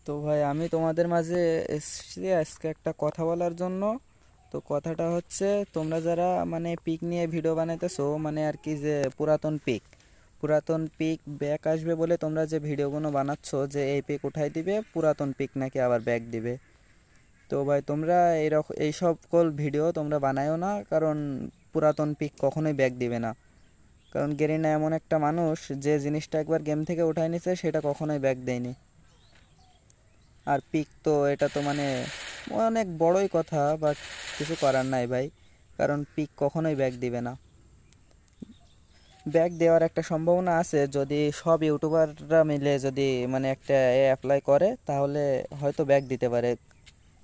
তো ভাই আমি তোমাদের মাঝে এসেছি আজকে একটা কথা বলার জন্য। তো কথাটা হচ্ছে, তোমরা যারা মানে পিক নিয়ে ভিডিও বানাইতেছো, মানে আর কি, যে পুরাতন পিক ব্যাক আসবে বলে তোমরা যে ভিডিওগুলো বানাচ্ছ, যে এই পিক উঠাই দিবে, পুরাতন পিক নাকি আবার ব্যাক দিবে। তো ভাই তোমরা এই সকল ভিডিও তোমরা বানায়ও না, কারণ পুরাতন পিক কখনোই ব্যাক দিবে না। কারণ গেরিনা এমন একটা মানুষ, যে জিনিসটা একবার গেম থেকে উঠাই নিছে সেটা কখনোই ব্যাক দেয়নি। আর পিক তো এটা তো মানে অনেক বড়ই কথা, বাট কিছু করার নাই ভাই, কারণ পিক কখনোই ব্যাক দিবে না। ব্যাক দেওয়ার একটা সম্ভাবনা আছে, যদি সব ইউটিউবাররা মিলে যদি মানে একটা অ্যাপ্লাই করে, তাহলে হয়তো ব্যাক দিতে পারে।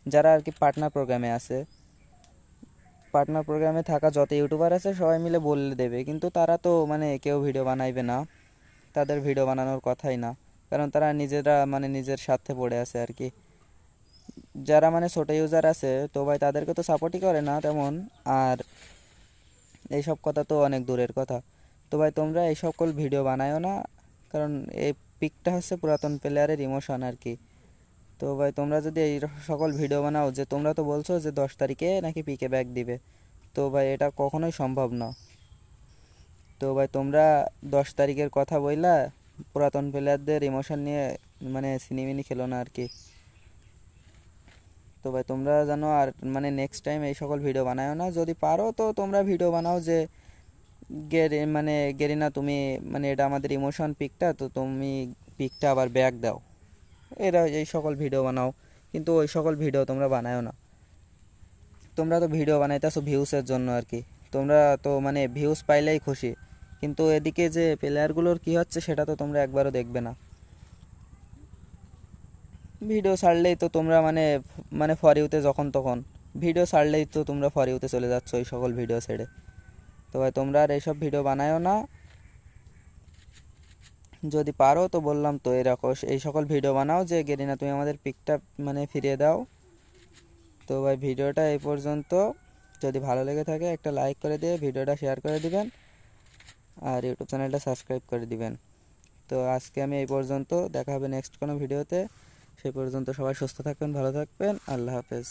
যারা আর কি পার্টনার প্রোগ্রামে আছে, পার্টনার প্রোগ্রামে থাকা যত ইউটিউবার আছে সবাই মিলে বলে দেবে, কিন্তু তারা তো মানে কেউ ভিডিও বানাইবে না, তাদের ভিডিও বানানোর কথাই না। কারণ তারা নিজেরা মানে নিজের স্বার্থে পড়ে আছে আর কি। যারা মানে ছোট ইউজার আছে, তো ভাই তাদেরকে তো সাপোর্টই করে না তেমন। আর এইসব কথা তো অনেক দূরের কথা। তো ভাই তোমরা এই সকল ভিডিও বানায়ও না, কারণ এই পিকটা হচ্ছে পুরাতন প্লেয়ারের ইমোশন আর কি। তো ভাই তোমরা যদি এই সকল ভিডিও বানাও, যে তোমরা তো বলছো যে 10 তারিখে নাকি পিকে ব্যাক দিবে, তো ভাই এটা কখনোই সম্ভব না। তো ভাই তোমরা 10 তারিখের কথা বইলা পুরাতন প্লেয়ারদের ইমোশন নিয়ে মানে সিনেমিনি খেলো না আর কি। তো ভাই তোমরা জানো, আর মানে নেক্সট টাইম এই সকল ভিডিও বানাও না। যদি পারো তো তোমরা ভিডিও বানাও যে গেরিনা তুমি মানে এটা আমাদের ইমোশন পিকটা, তো তুমি পিকটা আবার ব্যাক দাও, এরা এই সকল ভিডিও বানাও। কিন্তু ওই সকল ভিডিও তোমরা বানাও না। তোমরা তো ভিডিও বানাইতেছো ভিউসের জন্য আর কি। তোমরা তো মানে ভিউজ পাইলেই খুশি, কিন্তু এদিকে যে প্লেয়ারগুলোর কি হচ্ছে সেটা তো তোমরা একবারও দেখবে না। ভিডিও ছাড়লেই তো তোমরা মানে মানে ফর ইউতে যখন তখন ভিডিও ছাড়লেই তো তোমরা ফর ইউতে চলে যাচ্ছ ওই সকল ভিডিও ছেড়ে। তো ভাই তোমরা আর এইসব ভিডিও বানায়ও না। যদি পারো তো বললাম তো এরকম এই সকল ভিডিও বানাও যে গেরিনা তুমি আমাদের পিকটা মানে ফিরিয়ে দাও। তো ভাই ভিডিওটা এই পর্যন্ত। যদি ভালো লেগে থাকে একটা লাইক করে দিয়ে ভিডিওটা শেয়ার করে দিবেন, আর ইউটিউব চ্যানেলটা সাবস্ক্রাইব করে দিবেন। তো আজকে আমি এই পর্যন্ত, দেখা হবে নেক্সট কোনো ভিডিওতে। সেই পর্যন্ত সবাই সুস্থ থাকবেন, ভালো থাকবেন, আল্লাহ হাফেজ।